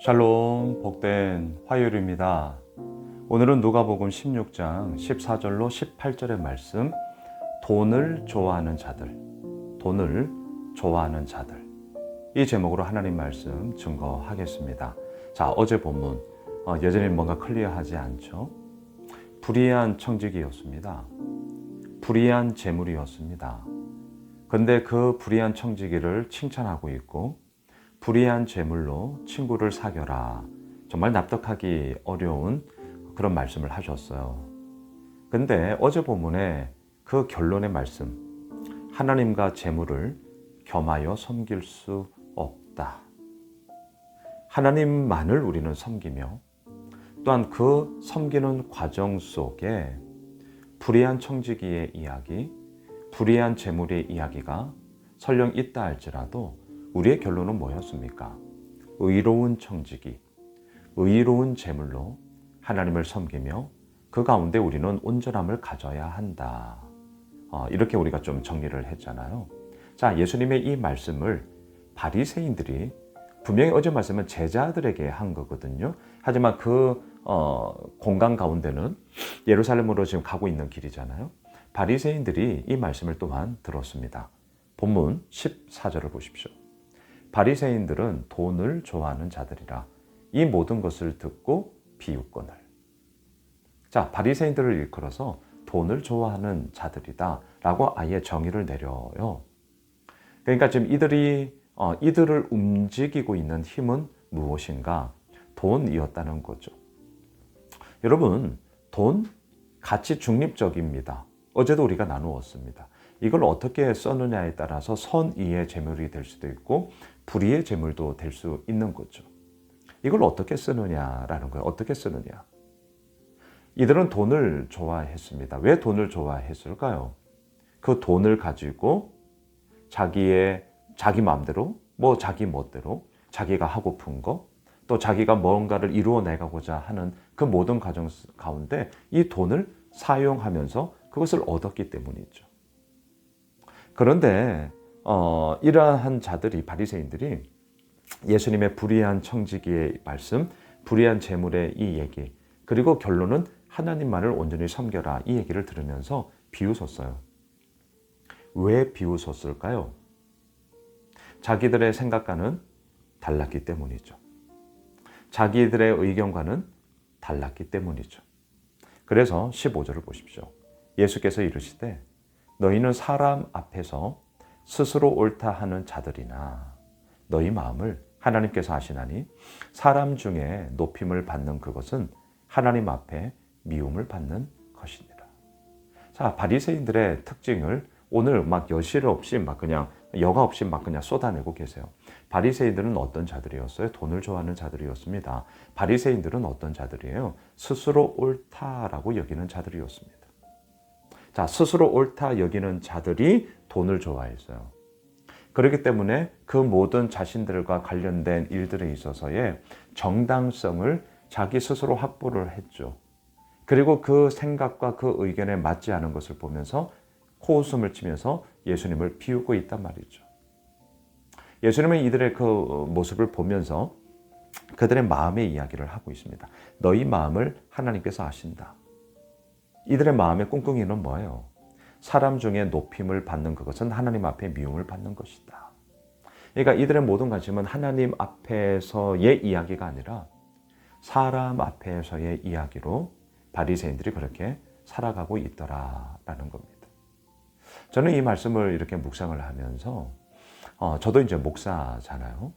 샬롬, 복된 화요일입니다. 오늘은 누가복음 16장 14절로 18절의 말씀, 돈을 좋아하는 자들, 돈을 좋아하는 자들. 이 제목으로 하나님 말씀 증거하겠습니다. 자, 어제 본문 여전히 뭔가 클리어하지 않죠? 불의한 청지기였습니다. 불의한 재물이었습니다. 그런데 그 불의한 청지기를 칭찬하고 있고 불의한 재물로 친구를 사겨라. 정말 납득하기 어려운 그런 말씀을 하셨어요. 근데 어제 본문에 그 결론의 말씀, 하나님과 재물을 겸하여 섬길 수 없다. 하나님만을 우리는 섬기며 또한 그 섬기는 과정 속에 불의한 청지기의 이야기, 불의한 재물의 이야기가 설령 있다 할지라도 우리의 결론은 뭐였습니까? 의로운 청지기, 의로운 재물로 하나님을 섬기며 그 가운데 우리는 온전함을 가져야 한다. 이렇게 우리가 좀 정리를 했잖아요. 자, 예수님의 이 말씀을 바리새인들이 분명히 어제 말씀은 제자들에게 한 거거든요. 하지만 그 공간 가운데는 예루살렘으로 지금 가고 있는 길이잖아요. 바리새인들이 이 말씀을 또한 들었습니다. 본문 14절을 보십시오. 바리새인들은 돈을 좋아하는 자들이라 이 모든 것을 듣고 비웃거늘. 자, 바리새인들을 일컬어서 돈을 좋아하는 자들이다 라고 아예 정의를 내려요. 그러니까 지금 이들을 움직이고 있는 힘은 무엇인가? 돈이었다는 거죠. 여러분, 돈 가치 중립적입니다. 어제도 우리가 나누었습니다. 이걸 어떻게 쓰느냐에 따라서 선의의 재물이 될 수도 있고 불의의 재물도 될 수 있는 거죠. 이걸 어떻게 쓰느냐라는 거예요. 어떻게 쓰느냐. 이들은 돈을 좋아했습니다. 왜 돈을 좋아했을까요? 그 돈을 가지고 자기 마음대로, 자기 멋대로 자기가 하고픈 거, 또 자기가 뭔가를 이루어내가고자 하는 그 모든 과정 가운데 이 돈을 사용하면서 그것을 얻었기 때문이죠. 그런데 이러한 자들이, 바리새인들이 예수님의 불의한 청지기의 말씀, 불의한 재물의 이 얘기, 그리고 결론은 하나님만을 온전히 섬겨라 이 얘기를 들으면서 비웃었어요. 왜 비웃었을까요? 자기들의 생각과는 달랐기 때문이죠. 자기들의 의견과는 달랐기 때문이죠. 그래서 15절을 보십시오. 예수께서 이르시되 너희는 사람 앞에서 스스로 옳다 하는 자들이나 너희 마음을 하나님께서 아시나니 사람 중에 높임을 받는 그것은 하나님 앞에 미움을 받는 것이니라. 자, 바리새인들의 특징을 오늘 막 여실 없이 그냥 여과 없이 그냥 쏟아내고 계세요. 바리새인들은 어떤 자들이었어요? 돈을 좋아하는 자들이었습니다. 바리새인들은 어떤 자들이에요? 스스로 옳다라고 여기는 자들이었습니다. 자, 스스로 옳다 여기는 자들이 돈을 좋아했어요. 그렇기 때문에 그 모든 자신들과 관련된 일들에 있어서의 정당성을 자기 스스로 확보를 했죠. 그리고 그 생각과 그 의견에 맞지 않은 것을 보면서 코웃음을 치면서 예수님을 비웃고 있단 말이죠. 예수님은 이들의 그 모습을 보면서 그들의 마음의 이야기를 하고 있습니다. 너희 마음을 하나님께서 아신다. 이들의 마음의 꿍꿍이는 뭐예요? 사람 중에 높임을 받는 그것은 하나님 앞에 미움을 받는 것이다. 그러니까 이들의 모든 관심은 하나님 앞에서의 이야기가 아니라 사람 앞에서의 이야기로 바리새인들이 그렇게 살아가고 있더라라는 겁니다. 저는 이 말씀을 이렇게 묵상을 하면서 저도 이제 목사잖아요.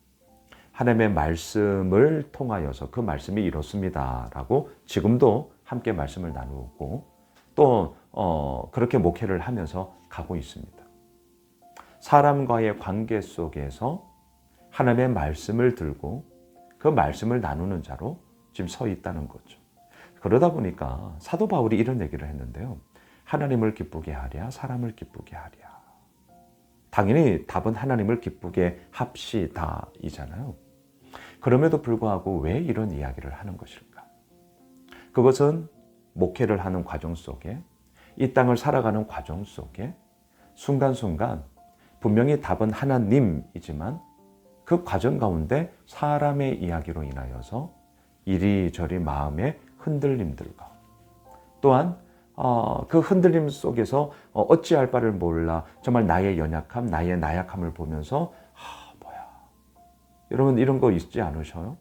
하나님의 말씀을 통하여서 그 말씀이 이렇습니다라고 지금도 함께 말씀을 나누고 또 그렇게 목회를 하면서 가고 있습니다. 사람과의 관계 속에서 하나님의 말씀을 들고 그 말씀을 나누는 자로 지금 서 있다는 거죠. 그러다 보니까 사도 바울이 이런 얘기를 했는데요. 하나님을 기쁘게 하랴, 사람을 기쁘게 하랴. 당연히 답은 하나님을 기쁘게 합시다 이잖아요. 그럼에도 불구하고 왜 이런 이야기를 하는 것일까? 그것은 목회를 하는 과정 속에, 이 땅을 살아가는 과정 속에 순간순간 분명히 답은 하나님이지만 그 과정 가운데 사람의 이야기로 인하여서 이리저리 마음의 흔들림들과 또한 그 흔들림 속에서 어찌할 바를 몰라 정말 나의 연약함, 나의 나약함을 보면서 뭐야. 여러분 이런 거 있지 않으셔요?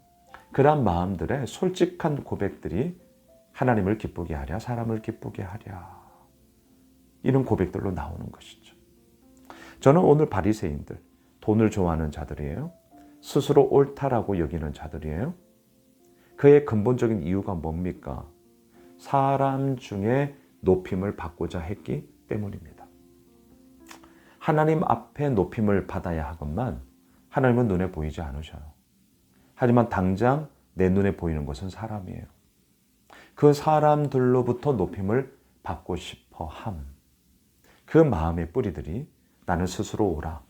그런 마음들의 솔직한 고백들이 하나님을 기쁘게 하랴, 사람을 기쁘게 하랴. 이런 고백들로 나오는 것이죠. 저는 오늘 바리새인들, 돈을 좋아하는 자들이에요. 스스로 옳다라고 여기는 자들이에요. 그의 근본적인 이유가 뭡니까? 사람 중에 높임을 받고자 했기 때문입니다. 하나님 앞에 높임을 받아야 하건만 하나님은 눈에 보이지 않으셔요. 하지만 당장 내 눈에 보이는 것은 사람이에요. 그 사람들로부터 높임을 받고 싶어 함. 그 마음의 뿌리들이 나는 스스로 오라.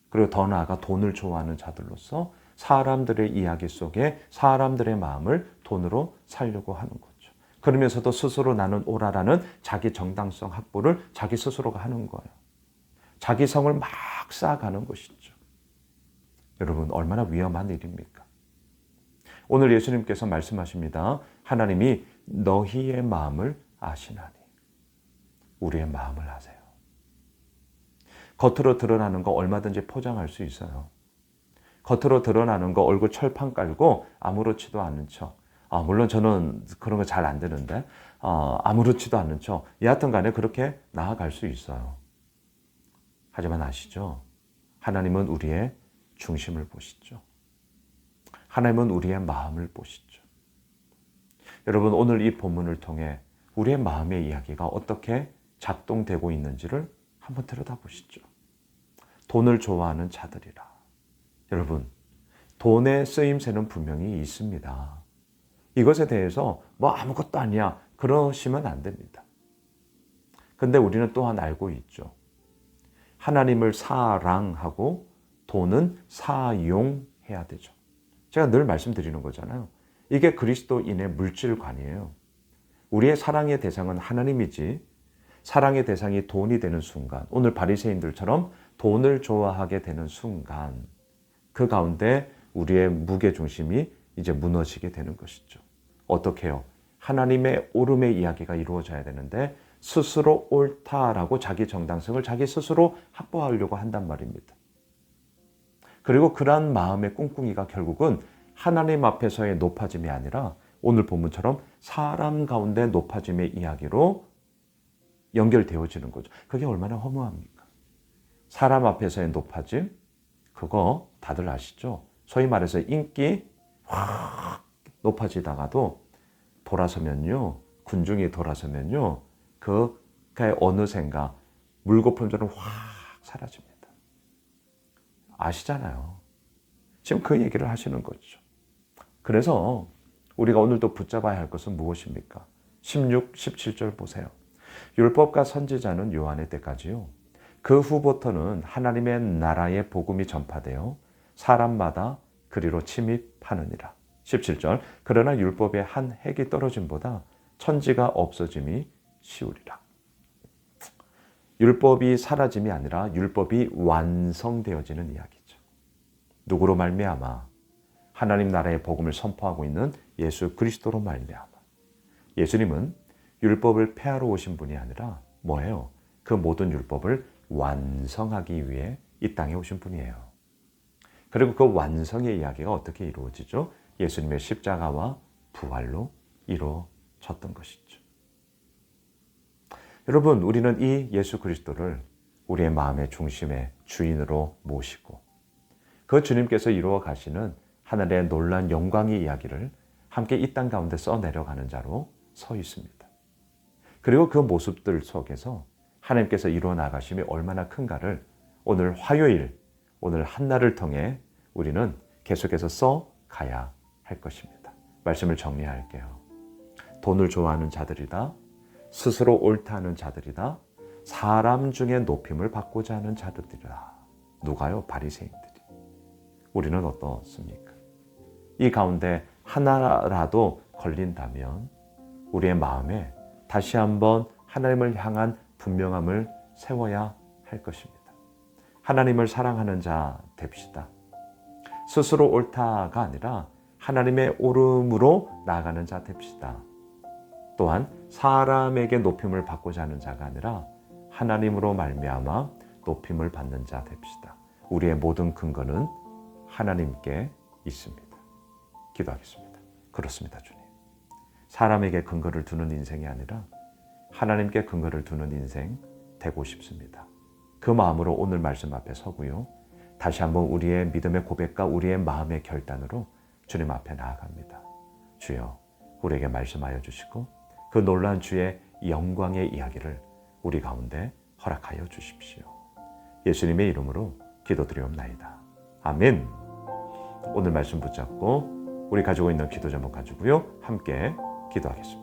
그리고 더 나아가 돈을 좋아하는 자들로서 사람들의 이야기 속에 사람들의 마음을 돈으로 살려고 하는 거죠. 그러면서도 스스로 나는 오라라는 자기 정당성 확보를 자기 스스로가 하는 거예요. 자기 성을 막 쌓아가는 것이죠. 여러분 얼마나 위험한 일입니까? 오늘 예수님께서 말씀하십니다. 하나님이 너희의 마음을 아시나니. 우리의 마음을 아세요. 겉으로 드러나는 거 얼마든지 포장할 수 있어요. 겉으로 드러나는 거 얼굴 철판 깔고 아무렇지도 않은 척. 물론 저는 그런 거 잘 안 되는데 아무렇지도 않은 척. 여하튼 간에 그렇게 나아갈 수 있어요. 하지만 아시죠? 하나님은 우리의 중심을 보시죠. 하나님은 우리의 마음을 보시죠. 여러분 오늘 이 본문을 통해 우리의 마음의 이야기가 어떻게 작동되고 있는지를 한번 들여다보시죠. 돈을 좋아하는 자들이라. 여러분, 돈의 쓰임새는 분명히 있습니다. 이것에 대해서 아무것도 아니야 그러시면 안 됩니다. 근데 우리는 또한 알고 있죠. 하나님을 사랑하고 돈은 사용해야 되죠. 제가 늘 말씀드리는 거잖아요. 이게 그리스도인의 물질관이에요. 우리의 사랑의 대상은 하나님이지 사랑의 대상이 돈이 되는 순간, 오늘 바리새인들처럼 돈을 좋아하게 되는 순간 그 가운데 우리의 무게중심이 이제 무너지게 되는 것이죠. 어떻게 해요? 하나님의 옳음의 이야기가 이루어져야 되는데 스스로 옳다라고 자기 정당성을 자기 스스로 확보하려고 한단 말입니다. 그리고 그러한 마음의 꿍꿍이가 결국은 하나님 앞에서의 높아짐이 아니라 오늘 본문처럼 사람 가운데 높아짐의 이야기로 연결되어지는 거죠. 그게 얼마나 허무합니까? 사람 앞에서의 높아짐, 그거 다들 아시죠? 소위 말해서 인기 확 높아지다가도 돌아서면요, 군중이 돌아서면요, 그의 어느샌가 물거품처럼 확 사라집니다. 아시잖아요. 지금 그 얘기를 하시는 거죠. 그래서 우리가 오늘도 붙잡아야 할 것은 무엇입니까? 16, 17절 보세요. 율법과 선지자는 요한의 때까지요. 그 후부터는 하나님의 나라의 복음이 전파되어 사람마다 그리로 침입하느니라. 17절. 그러나 율법의 한 획이 떨어짐보다 천지가 없어짐이 쉬우리라. 율법이 사라짐이 아니라 율법이 완성되어지는 이야기죠. 누구로 말미암아? 하나님 나라의 복음을 선포하고 있는 예수 그리스도로 말미암아. 예수님은 율법을 폐하러 오신 분이 아니라 뭐예요? 그 모든 율법을 완성하기 위해 이 땅에 오신 분이에요. 그리고 그 완성의 이야기가 어떻게 이루어지죠? 예수님의 십자가와 부활로 이루어졌던 것이죠. 여러분, 우리는 이 예수 그리스도를 우리의 마음의 중심의 주인으로 모시고 그 주님께서 이루어 가시는 하늘의 놀라운 영광의 이야기를 함께 이 땅 가운데 써내려가는 자로 서 있습니다. 그리고 그 모습들 속에서 하나님께서 이루어 나가심이 얼마나 큰가를 오늘 화요일, 오늘 한날을 통해 우리는 계속해서 써가야 할 것입니다. 말씀을 정리할게요. 돈을 좋아하는 자들이다. 스스로 옳다 하는 자들이다. 사람 중에 높임을 받고자 하는 자들이다. 누가요? 바리새인들이. 우리는 어떻습니까? 이 가운데 하나라도 걸린다면 우리의 마음에 다시 한번 하나님을 향한 분명함을 세워야 할 것입니다. 하나님을 사랑하는 자 됩시다. 스스로 옳다가 아니라 하나님의 옳음으로 나아가는 자 됩시다. 또한 사람에게 높임을 받고자 하는 자가 아니라 하나님으로 말미암아 높임을 받는 자 됩시다. 우리의 모든 근거는 하나님께 있습니다. 기도하겠습니다. 그렇습니다, 주님. 사람에게 근거를 두는 인생이 아니라 하나님께 근거를 두는 인생 되고 싶습니다. 그 마음으로 오늘 말씀 앞에 서고요. 다시 한번 우리의 믿음의 고백과 우리의 마음의 결단으로 주님 앞에 나아갑니다. 주여, 우리에게 말씀하여 주시고 그 놀라운 주의 영광의 이야기를 우리 가운데 허락하여 주십시오. 예수님의 이름으로 기도드리옵나이다. 아멘. 오늘 말씀 붙잡고 우리 가지고 있는 기도 제목 가지고요. 함께 기도하겠습니다.